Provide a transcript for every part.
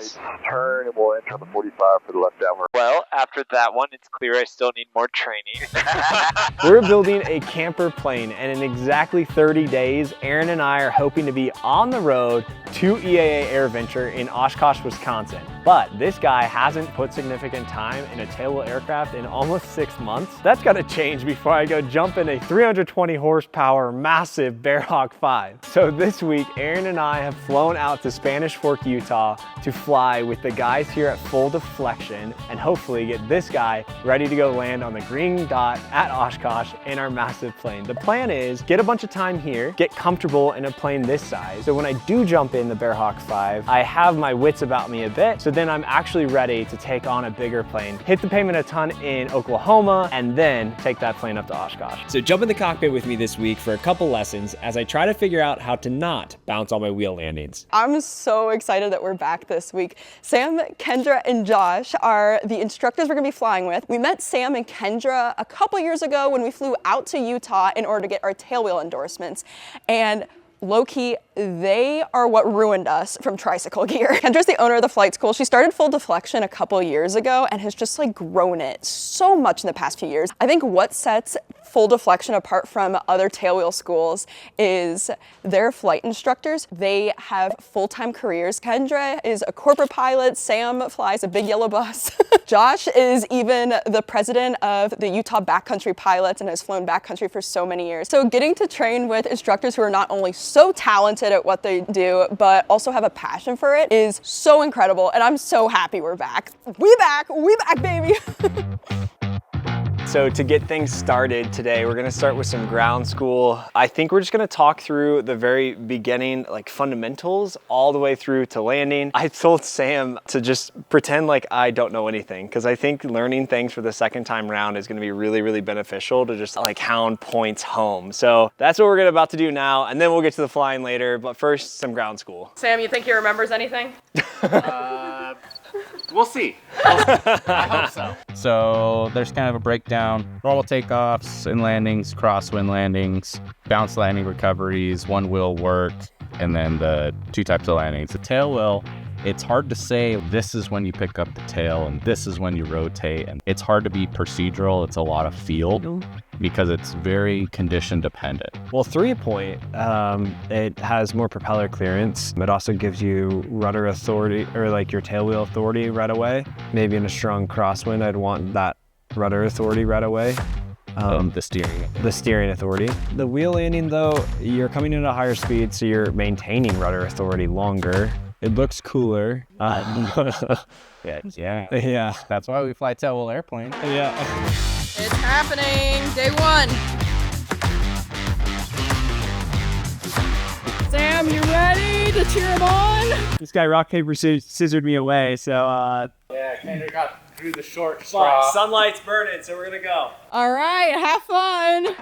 minutes. Turn and we'll enter the 45 for the left downward. Well, after that one, it's clear I still need more training. We're building a camper plane, and in exactly 30 days, Aaron and I are hoping to be on the road to EAA AirVenture in Oshkosh, Wisconsin. But this guy hasn't put significant time in a tailwheel aircraft in almost 6 months. That's gotta change before I go jump in a 320 horsepower massive Bearhawk 5. So this week, Aaron and I have flown out to Spanish Fork, Utah to fly with the guys here at Full Deflection and hopefully get this guy ready to go land on the green dot at Oshkosh in our massive plane. The plan is get a bunch of time here, get comfortable in a plane this size. So when I do jump in the Bearhawk 5, I have my wits about me a bit. So then I'm actually ready to take on a bigger plane, hit the pavement a ton in Oklahoma, and then take that plane up to Oshkosh. So jump in the cockpit with me this week for a couple lessons as I try to figure out how to not bounce on my wheel landings. I'm so excited that we're back this week. Sam, Kendra, and Josh are the instructors we're gonna be flying with. We met Sam and Kendra a couple years ago when we flew out to Utah in order to get our tailwheel endorsements. And low-key, they are what ruined us from tricycle gear. Kendra's the owner of the flight school. She started Full Deflection a couple years ago and has just like grown it so much in the past few years. I think what sets Full Deflection apart from other tailwheel schools is their flight instructors. They have full-time careers. Kendra is a corporate pilot. Sam flies a big yellow bus. Josh is even the president of the Utah Backcountry Pilots and has flown backcountry for so many years. So getting to train with instructors who are not only so talented at what they do, but also have a passion for it is so incredible. And I'm so happy we're back. We back, baby. So to get things started today, we're gonna start with some ground school. I think we're just gonna talk through the very beginning, like fundamentals, all the way through to landing. I told Sam to just pretend like I don't know anything, because I think learning things for the second time round is gonna be really, really beneficial to just like hound points home. So that's what we're about to do now, and then we'll get to the flying later, but first, some ground school. Sam, you think he remembers anything? We'll see. I hope so. So there's kind of a breakdown. Normal takeoffs and landings, crosswind landings, bounce landing recoveries, one wheel work, and then the two types of landings. The tail wheel, it's hard to say this is when you pick up the tail and this is when you rotate. And it's hard to be procedural. It's a lot of feel because it's very condition dependent. Well, 3-point, it has more propeller clearance. It also gives you rudder authority, or like your tail wheel authority right away. Maybe in a strong crosswind, I'd want that rudder authority right away. The steering authority. The wheel landing though, you're coming in at a higher speed, so you're maintaining rudder authority longer. It looks cooler. Yeah. That's why we fly tailwheel airplane. Yeah. It's happening, day one. Sam, you ready to cheer him on? This guy rock, paper, scissored me away, so Yeah, Kendra got through the short straw. Sunlight's burning, so we're gonna go. All right, have fun.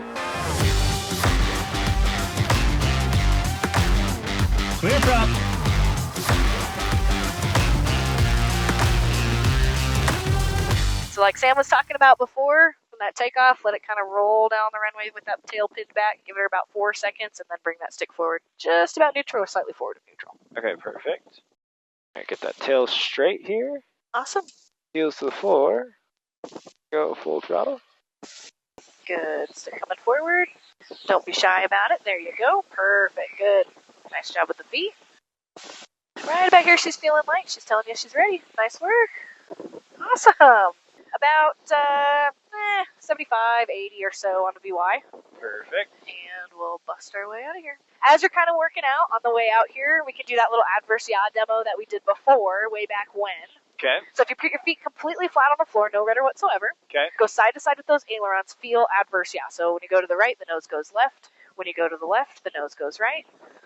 Clear prop. So like Sam was talking about before, from that takeoff, let it kind of roll down the runway with that tail pinned back, give it about 4 seconds, and then bring that stick forward just about neutral or slightly forward of neutral. Okay, perfect. All right, get that tail straight here. Awesome. Heels to the floor. Go full throttle. Good. Stick coming forward. Don't be shy about it. There you go. Perfect. Good. Nice job with the feet. Right about here, she's feeling light. She's telling you she's ready. Nice work. Awesome. About 75, 80 or so on the BWI. Perfect. And we'll bust our way out of here. As you're kind of working out on the way out here, we can do that little adverse yaw demo that we did before, way back when. Okay. So if you put your feet completely flat on the floor, no rudder whatsoever. Okay. Go side to side with those ailerons, feel adverse yaw. So when you go to the right, the nose goes left. When you go to the left, the nose goes right.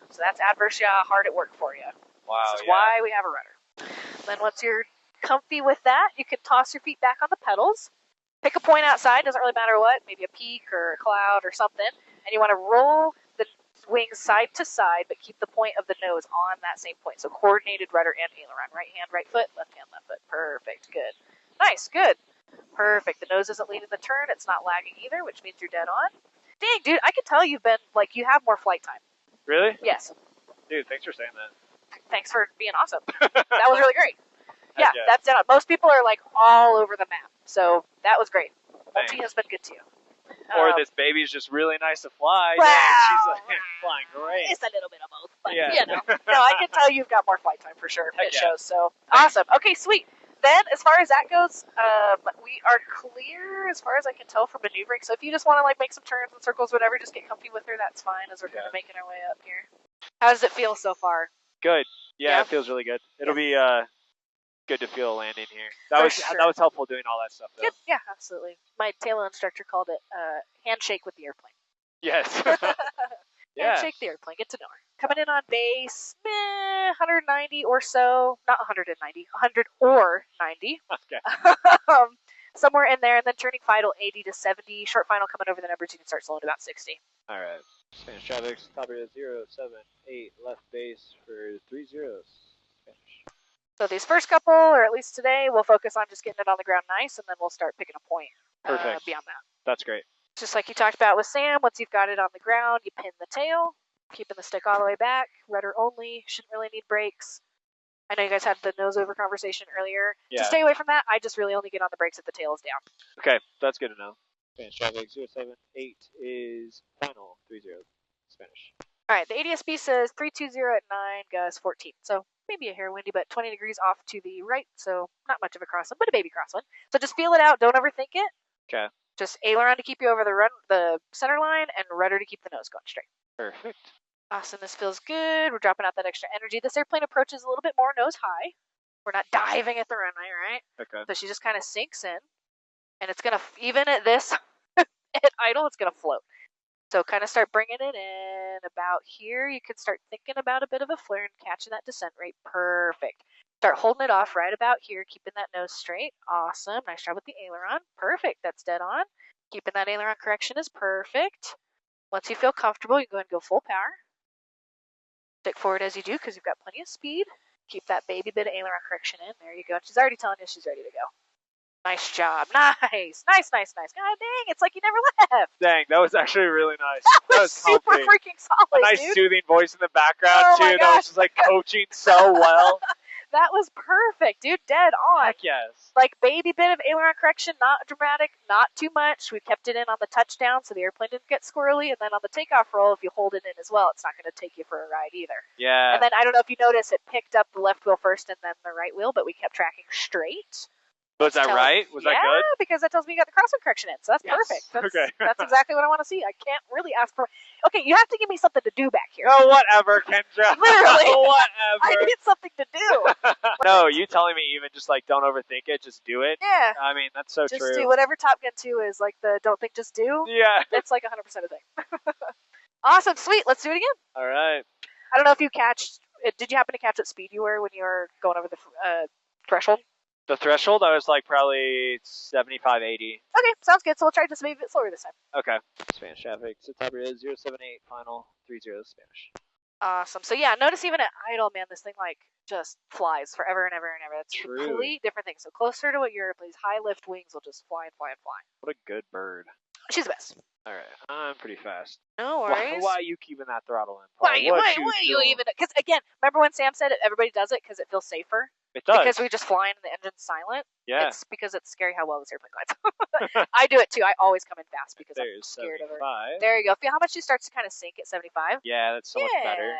So that's adverse yaw, hard at work for you. Wow, This is why we have a rudder. Then once you're comfy with that, you can toss your feet back on the pedals. Pick a point outside, doesn't really matter what, maybe a peak or a cloud or something. And you want to roll the wings side to side, but keep the point of the nose on that same point. So coordinated rudder and aileron. Right hand, right foot, left hand, left foot. Perfect. Good. Nice. Good. Perfect. The nose isn't leading the turn. It's not lagging either, which means you're dead on. Dang, dude, I can tell you've been, like, you have more flight time. Really? Yes. Dude, thanks for saying that. Thanks for being awesome. That was really great. That's dead on. Most people are like all over the map, so that was great. Multi has been good too. Or this baby's just really nice to fly. Wow. Dang, she's like flying great. It's a little bit of both, but Yeah. you know. No, I can tell you've got more flight time for sure. Heck It yeah. shows. So awesome. Okay, sweet. Then, as far as that goes, we are clear as far as I can tell for maneuvering. So if you just want to like make some turns and circles, whatever, just get comfy with her. That's fine. As we're kind of making our way up here. How does it feel so far? Good. Yeah, Yeah. it feels really good. It'll be good to feel a landing here. For That was sure. that was helpful doing all that stuff though. Yep. Yeah, absolutely. My tailwheel instructor called it handshake with the airplane. Yes. Yeah. Handshake the airplane. Get to know her. Coming in on base, 190 or so. Not 190. 100 or 90. Okay. Somewhere in there, and then turning final 80 to 70. Short final coming over the numbers, you can start slowing to about 60. All right. Spanish traffic, top of 078 left base for 30. Spanish. So these first couple, or at least today, we'll focus on just getting it on the ground nice, and then we'll start picking a point Perfect. beyond that. That's great. Just like you talked about with Sam, once you've got it on the ground, you pin the tail, keeping the stick all the way back, rudder only, shouldn't really need brakes. I know you guys had the nose over conversation earlier. Yeah. To stay away from that, I just really only get on the brakes if the tail is down. Okay, that's good to know. Spanish traffic 078 is final 30. Spanish. All right, the ADSB says 320 at 9, Gus 14. So maybe a hair windy, but 20 degrees off to the right, so not much of a crosswind, but a baby crosswind. So just feel it out. Don't overthink it. Okay. Just aileron to keep you over the center line, and rudder to keep the nose going straight. Perfect. Awesome, this feels good. We're dropping out that extra energy. This airplane approaches a little bit more nose high. We're not diving at the runway, right? Okay. So she just kind of sinks in, and it's going to, even at this, at idle, it's going to float. So kind of start bringing it in about here. You can start thinking about a bit of a flare and catching that descent rate. Perfect. Start holding it off right about here, keeping that nose straight. Awesome. Nice job with the aileron. Perfect. That's dead on. Keeping that aileron correction is perfect. Once you feel comfortable, you can go ahead and go full power. Stick forward as you do because you've got plenty of speed. Keep that baby bit of aileron correction in. There you go. She's already telling you she's ready to go. Nice job. Nice. Nice, nice, nice. God dang, it's like you never left. Dang, that was actually really nice. That was super comfy. freaking solid, A nice dude. soothing voice in the background Oh too. my That gosh. was just like coaching so well. That was perfect, dude. Dead on. Heck yes. Like baby bit of aileron correction, not dramatic, not too much. We kept it in on the touchdown so the airplane didn't get squirrely. And then on the takeoff roll, if you hold it in as well, it's not going to take you for a ride either. Yeah. And then I don't know if you noticed, it picked up the left wheel first and then the right wheel, but we kept tracking straight. Was that right? Was that good? Yeah, because that tells me you got the crosswind correction in, so that's Yes. perfect. That's, Okay. that's exactly what I want to see. I can't really ask for. Okay, you have to give me something to do back here. Oh, whatever, Kendra. Literally. Whatever. I need something to do. No, you telling me even just like don't overthink it, just do it. Yeah. I mean, that's so Just true. do whatever Top Gun 2 is, like the don't think, just do. Yeah. It's like 100% a thing. Awesome, sweet. Let's do it again. All right. I don't know if you did you happen to catch what speed you were when you were going over the threshold? The threshold, I was like probably 75, 80. Okay, sounds good. So we'll try just maybe a bit slower this time. Okay. Spanish traffic. So top is 078, final 30 Spanish. Awesome. So yeah, notice even at idle, man, this thing like just flies forever and ever and ever. It's a Truly. complete different thing. So closer to what your airplane's high lift wings will just fly and fly and fly. What a good bird. She's the best. All right. I'm pretty fast. No Why, worries. why are you keeping that throttle in, Paul? Why What you doing? even? Because again, remember when Sam said it? Everybody does it because it feels safer. It does. Because we just fly and the engine's silent. Yeah. It's because it's scary how well this airplane glides. I do it too. I always come in fast because I'm There's scared of her. 75. There you go. Feel how much she starts to kind of sink at 75? Yeah, that's so much better.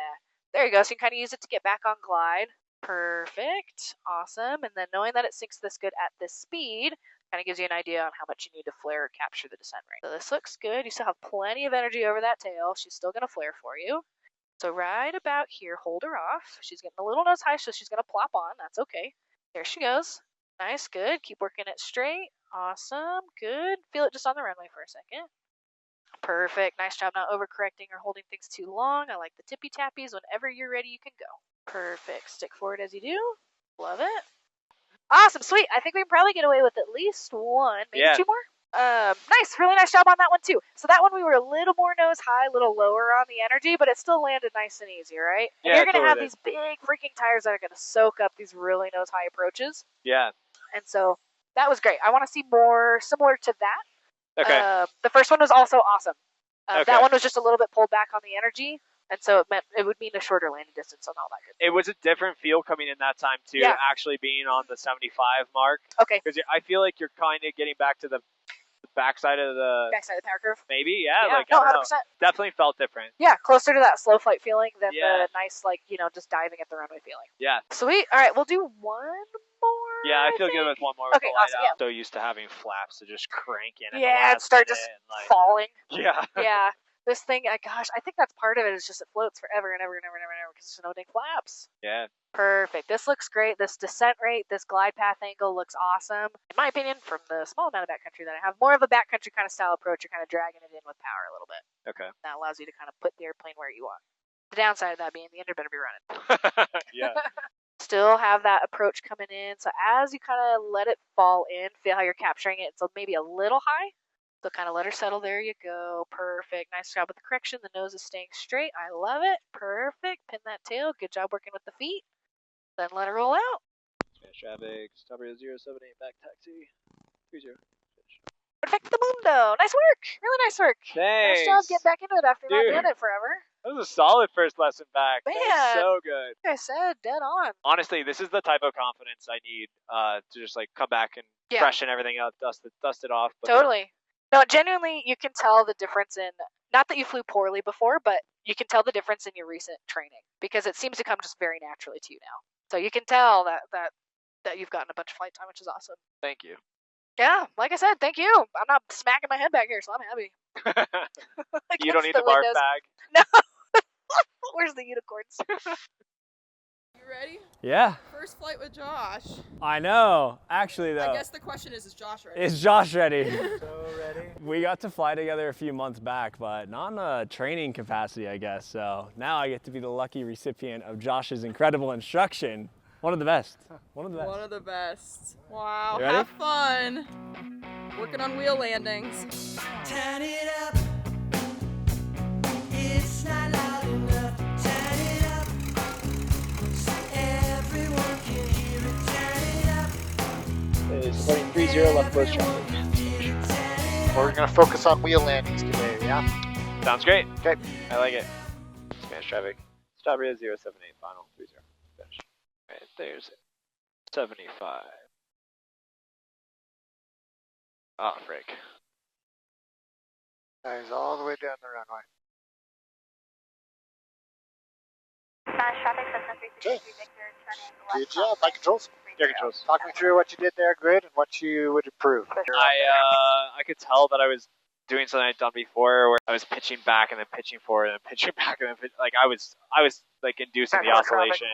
There you go. So you can kind of use it to get back on glide. Perfect. Awesome. And then knowing that it sinks this good at this speed kind of gives you an idea on how much you need to flare or capture the descent rate. So this looks good. You still have plenty of energy over that tail. She's still going to flare for you. So right about here, hold her off. She's getting a little nose high, so she's going to plop on. That's okay. There she goes. Nice, good. Keep working it straight. Awesome, good. Feel it just on the runway for a second. Perfect. Nice job not overcorrecting or holding things too long. I like the tippy tappies. Whenever you're ready, you can go. Perfect. Stick forward as you do. Love it. Awesome, sweet. I think we can probably get away with at least one, maybe two more. Nice, really nice job on that one too. So that one we were a little more nose high, a little lower on the energy, but it still landed nice and easy, right? Yeah, and you're gonna have totally these big freaking tires that are gonna soak up these really nose high approaches. Yeah. And so that was great. I want to see more similar to that. Okay. The first one was also awesome. Okay. That one was just a little bit pulled back on the energy. And so it would mean a shorter landing distance and all that good. It was a different feel coming in that time too. Yeah. Actually being on the 75 mark. Okay. Because I feel like you're kind of getting back to the backside of the power curve. maybe. Yeah. Like no, I don't 100%. know. Definitely felt different. Yeah, closer to that slow flight feeling than Yeah. the nice, like, you know, just diving at the runway feeling. Yeah. Sweet. All right, we'll do one more. Yeah, I feel think. good with one more. With Okay, the light awesome. out. Yeah. So used to having flaps to just crank in. At Yeah, the and start last just minute and, like, falling. Yeah. Yeah. This thing, gosh, I think that's part of it. Is just it floats forever and ever and ever and ever and ever because there's no dang flaps. Yeah. Perfect. This looks great. This descent rate, this glide path angle looks awesome. In my opinion, from the small amount of backcountry that I have, more of a backcountry kind of style approach. You're kind of dragging it in with power a little bit. Okay. That allows you to kind of put the airplane where you want. The downside of that being the engine better be running. Yeah. Still have that approach coming in. So as you kind of let it fall in, feel how you're capturing it. It's maybe a little high. So kind of let her settle. There you go. Perfect. Nice job with the correction. The nose is staying straight. I love it. Perfect. Pin that tail. Good job working with the feet. Then let her roll out. Spanish traffic. Stop 078 back taxi. 30. Perfect the mundo. Nice work. Really nice work. Thanks. Nice job getting back into it after not Dude. doing it forever. That was a solid first lesson back. Man. That was so good. Like I said, dead on. Honestly, this is the type of confidence I need to just like come back and Yeah. freshen everything up, dust it off. But Totally. No, genuinely, you can tell the difference in, not that you flew poorly before, but you can tell the difference in your recent training because it seems to come just very naturally to you now. So you can tell that you've gotten a bunch of flight time, which is awesome. Thank you. Yeah, like I said, thank you. I'm not smacking my head back here, so I'm happy. You don't need the the barf windows. bag. No. Where's the unicorns? You ready? Yeah, First flight with Josh. I know. Actually, though, I guess the question is Josh ready? is Josh ready? So ready. We got to fly together a few months back, but not in a training capacity, I guess. So now I get to be the lucky recipient of Josh's incredible instruction. One of the best. One of the best. One of the best. Wow, You ready? have fun. Working on wheel landings. Turn it up. It's not loud enough. Turn it up. So everyone can hear it. Turn it up. It's 30 left close traffic. We're going to focus on wheel landings today, yeah? Sounds great. Okay. I like it. Spanish traffic. Stop rate 078 final 30. Finish. Right, there's 75. Oh, frick. That is all the way down the runway. Okay. Good job. High controls. Air controls. Talk me through what you did there, good, and what you would improve. I could tell that I was doing something I'd done before, where I was pitching back and then pitching forward and then pitching back and then like I was like inducing the oscillation.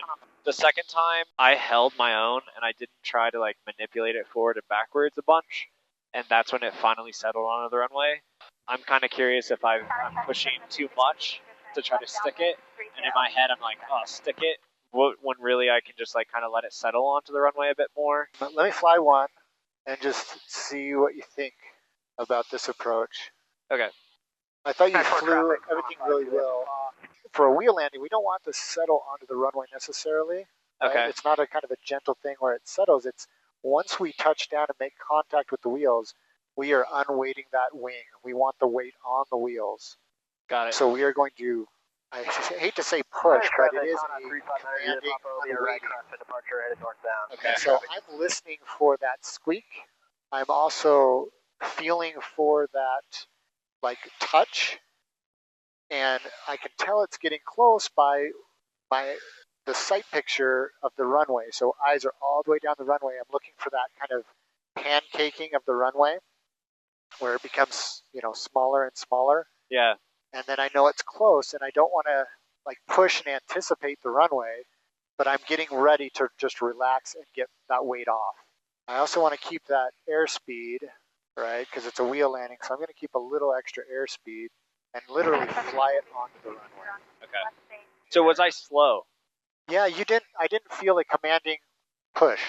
The second time I held my own and I didn't try to like manipulate it forward and backwards a bunch, and that's when it finally settled onto the runway. I'm kind of curious if I'm pushing too much to try to stick it, and in my head I'm like, oh, stick it, when really I can just like kind of let it settle onto the runway a bit more. But let me fly one and just see what you think about this approach. Okay. I thought you flew everything really well. For a wheel landing, we don't want to settle onto the runway necessarily. Okay. It's not a kind of a gentle thing where it settles. It's once we touch down and make contact with the wheels, we are unweighting that wing. We want the weight on the wheels. Got it. So we are going to, I hate to say push, but it is a commanding unweighting. Okay. So I'm listening for that squeak. I'm also feeling for that like touch, and I can tell it's getting close by the sight picture of the runway. So eyes are all the way down the runway. I'm looking for that kind of pancaking of the runway where it becomes, smaller and smaller. Yeah. And then I know it's close, and I don't want to like push and anticipate the runway, but I'm getting ready to just relax and get that weight off. I also want to keep that airspeed, right? Because it's a wheel landing, so I'm going to keep a little extra airspeed and literally fly it onto the runway. Okay. So was I slow? Yeah, I didn't feel a commanding push.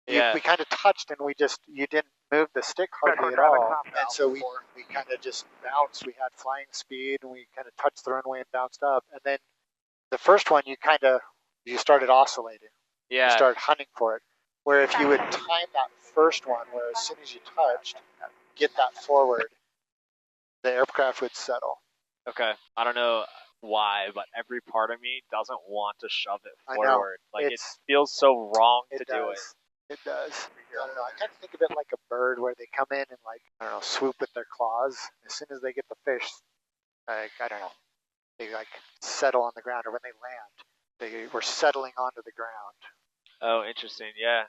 Yeah. We kind of touched, and you didn't move the stick hardly at all. And so we kind of just bounced. We had flying speed, and we kind of touched the runway and bounced up. And then the first one, you started oscillating. Yeah. You started hunting for it. Where if you would time that first one, where as soon as you touched, get that forward, the aircraft would settle. Okay. I don't know. why, but every part of me doesn't want to shove it I know. forward. Like it feels so wrong to do it. It does. I don't know. I kind of think of it like a bird where they come in and like, I don't know, swoop with their claws. As soon as they get the fish, like, I don't know, they like settle on the ground, or when they land, they were settling onto the ground. Oh, interesting. Yeah.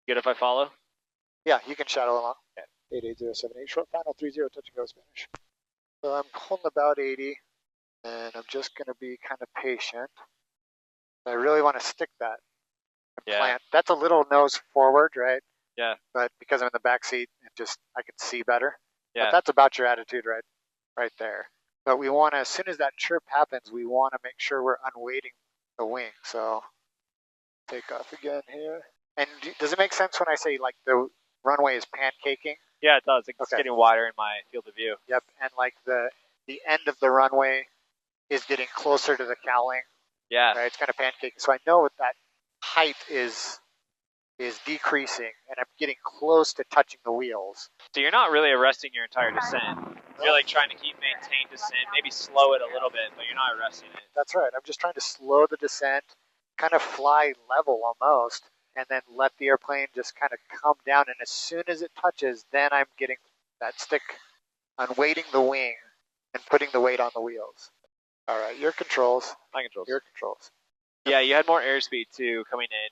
Good if I follow? Yeah, you can shadow along. 88078, short final 30, touch and go Spanish. So I'm holding about 80, and I'm just going to be kind of patient. I really want to stick that and plant. That's a little nose forward, right? Yeah. But because I'm in the back seat, I can see better. Yeah. But that's about your attitude right there. But we want to, as soon as that chirp happens, we want to make sure we're unweighting the wing. So take off again here. And does it make sense when I say like the runway is pancaking? Yeah, it does. It's getting wider in my field of view. Yep. And like the end of the runway is getting closer to the cowling. Yeah. Right. It's kind of pancaking. So I know that height is decreasing, and I'm getting close to touching the wheels. So you're not really arresting your entire descent. You're like trying to maintain descent, maybe slow it a little bit, but you're not arresting it. That's right. I'm just trying to slow the descent, kind of fly level almost, and then let the airplane just kind of come down. And as soon as it touches, then I'm getting that stick, unweighting the wing and putting the weight on the wheels. All right, your controls. My controls. Your controls. Yeah, you had more airspeed too coming in,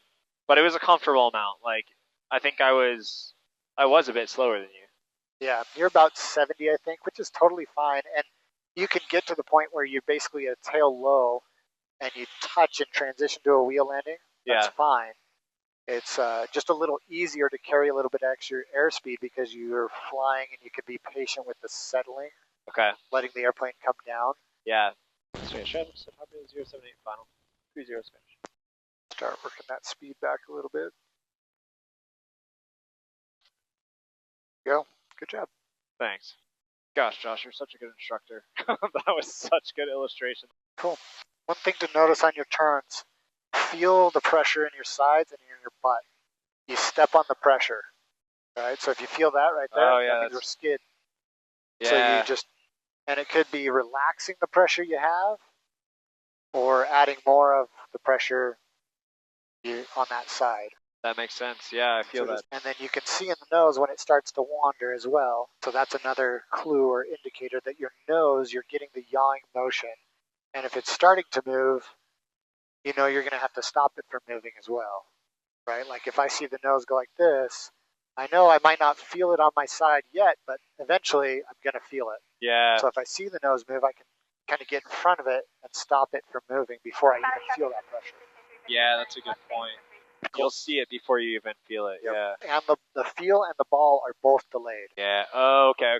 but it was a comfortable amount. Like I think I was a bit slower than you. Yeah, you're about 70, I think, which is totally fine. And you can get to the point where you're basically at tail low and you touch and transition to a wheel landing. That's fine. It's just a little easier to carry a little bit extra airspeed because you're flying and you can be patient with the settling. Okay. Letting the airplane come down. Yeah. Straight shot, 078 final. 30 Spanish. Start working that speed back a little bit. Go. Good job. Thanks. Gosh, Josh, you're such a good instructor. That was such good illustration. Cool. One thing to notice on your turns, feel the pressure in your sides and in your butt. You step on the pressure, right? So if you feel that right there, that means we're skid. Yeah. So you just, and it could be relaxing the pressure you have or adding more of the pressure on that side. That makes sense. Yeah, I feel that. And then you can see in the nose when it starts to wander as well. So that's another clue or indicator that your nose, you're getting the yawing motion. And if it's starting to move, you know you're going to have to stop it from moving as well, right? Like if I see the nose go like this, I know I might not feel it on my side yet, but eventually I'm going to feel it. Yeah. So if I see the nose move, I can kind of get in front of it and stop it from moving before I even feel that pressure. Yeah, that's a good point. You'll see it before you even feel it. Yep. Yeah. And the feel and the ball are both delayed. Yeah. Oh, okay.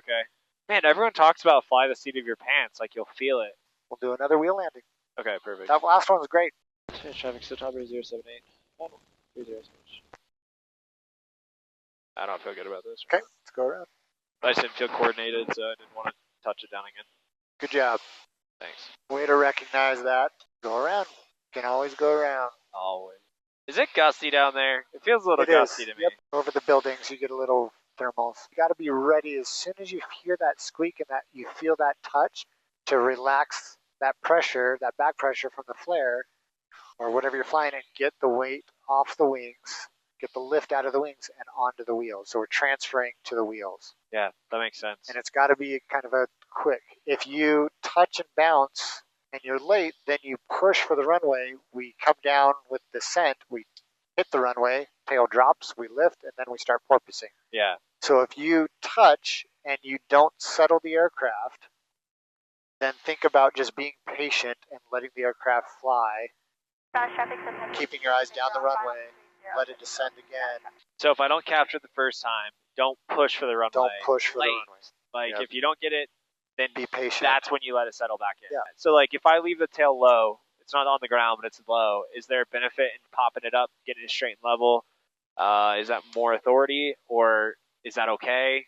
Man, everyone talks about fly the seat of your pants, like you'll feel it. We'll do another wheel landing. Okay, perfect. That last one was great. Traffic September 078. 30 I don't feel good about this. Okay, let's go around. I just didn't feel coordinated, so I didn't want to touch it down again. Good job. Thanks. Way to recognize that. Go around. You can always go around. Always. Is it gusty down there? It feels a little gusty to me. Yep. Over the buildings, you get a little thermals. You got to be ready as soon as you hear that squeak and that you feel that touch to relax that pressure, that back pressure from the flare or whatever you're flying, and get the weight off the wings, get the lift out of the wings and onto the wheels. So we're transferring to the wheels. Yeah, that makes sense. And it's got to be kind of a quick. If you touch and bounce and you're late, then you push for the runway. We come down with descent. We hit the runway, tail drops, we lift, and then we start porpoising. Yeah. So if you touch and you don't settle the aircraft, then think about just being patient and letting the aircraft fly, keeping your eyes down the runway, let it descend again. So if I don't capture it the first time, don't push for the runway. Don't push for the runway. Like if you don't get it, then be patient. That's when you let it settle back in. Yeah. So like if I leave the tail low, it's not on the ground, but it's low. Is there a benefit in popping it up, getting it straight and level? Is that more authority, or is that okay?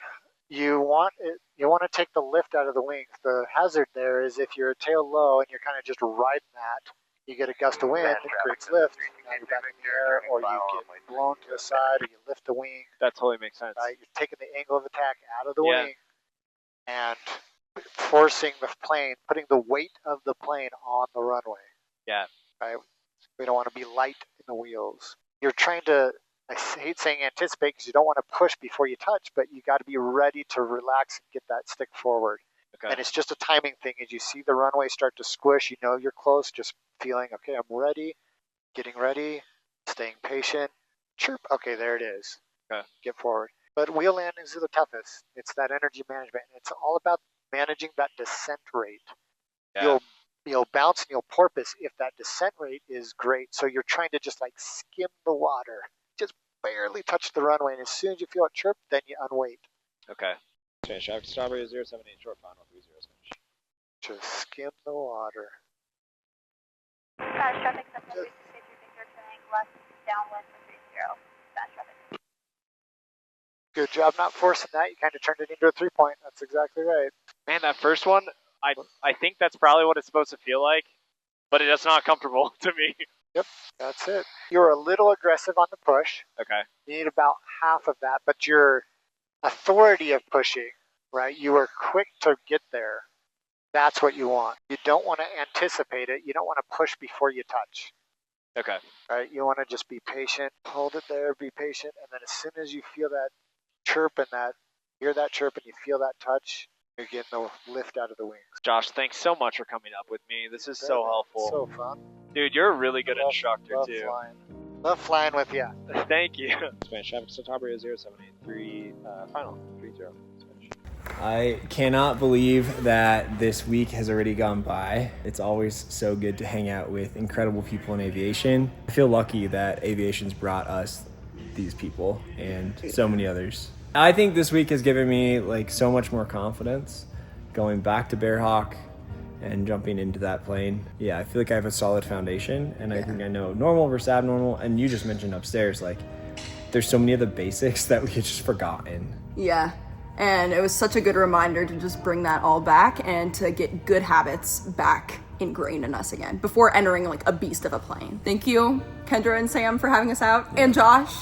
You want to take the lift out of the wings. The hazard there is if you're tail low and you're kind of just riding that, you get a gust of wind, it creates lift, now you're back in the air, or you get blown to the side, or you lift the wing. That totally makes sense. Right? You're taking the angle of attack out of the wing, and forcing the plane, putting the weight of the plane on the runway. Yeah. Right? We don't want to be light in the wheels. You're trying to, I hate saying anticipate because you don't want to push before you touch, but you got to be ready to relax and get that stick forward. Okay. And it's just a timing thing. As you see the runway start to squish, you know you're close, just feeling, okay, I'm ready, getting ready, staying patient, chirp, okay, there it is. Okay. Get forward. But wheel landings are the toughest. It's that energy management. It's all about managing that descent rate. Yeah. You'll bounce and you'll porpoise if that descent rate is great. So you're trying to just like skim the water, just barely touch the runway. And as soon as you feel it chirp, then you unweight. Okay. Finish traffic Strawberry 078 short final 30 finish. Just skim the water. Traffic 7 if you think you're turning left downwind for 30. Fast traffic. Good job not forcing that. You kind of turned it into a 3-point. That's exactly right. Man, that first one, I think that's probably what it's supposed to feel like, but it's not comfortable to me. Yep, that's it. You're a little aggressive on the push. Okay. You need about half of that, but your authority of pushing, right? You were quick to get there. That's what you want. You don't want to anticipate it. You don't want to push before you touch. Okay. Right? You want to just be patient. Hold it there, be patient, and then as soon as you feel that chirp and hear that chirp and you feel that touch, you're getting the lift out of the wings. Josh, thanks so much for coming up with me. This is so helpful. So fun. Dude, you're a really good instructor, love too. Flying. Love flying with you. Thank you. Spanish traffic Strawberry 0783 final 30. Spanish. I cannot believe that this week has already gone by. It's always so good to hang out with incredible people in aviation. I feel lucky that aviation's brought us these people and so many others. I think this week has given me like so much more confidence going back to Bearhawk and jumping into that plane. Yeah, I feel like I have a solid foundation, and I think I know normal versus abnormal. And you just mentioned upstairs, like there's so many of the basics that we had just forgotten. Yeah, and it was such a good reminder to just bring that all back and to get good habits back ingrained in us again before entering like a beast of a plane. Thank you, Kendra and Sam, for having us out, and Josh.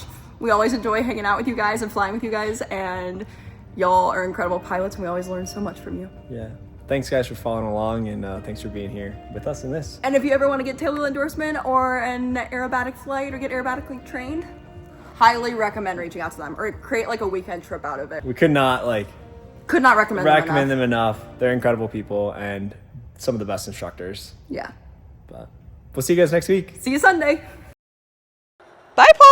We always enjoy hanging out with you guys and flying with you guys, and y'all are incredible pilots, and we always learn so much from you. Yeah. Thanks, guys, for following along, and thanks for being here with us in this. And if you ever want to get tailwheel endorsement or an aerobatic flight or get aerobatically trained, highly recommend reaching out to them or create like a weekend trip out of it. We could not recommend them enough. They're incredible people and some of the best instructors. Yeah. But we'll see you guys next week. See you Sunday. Bye, Paul!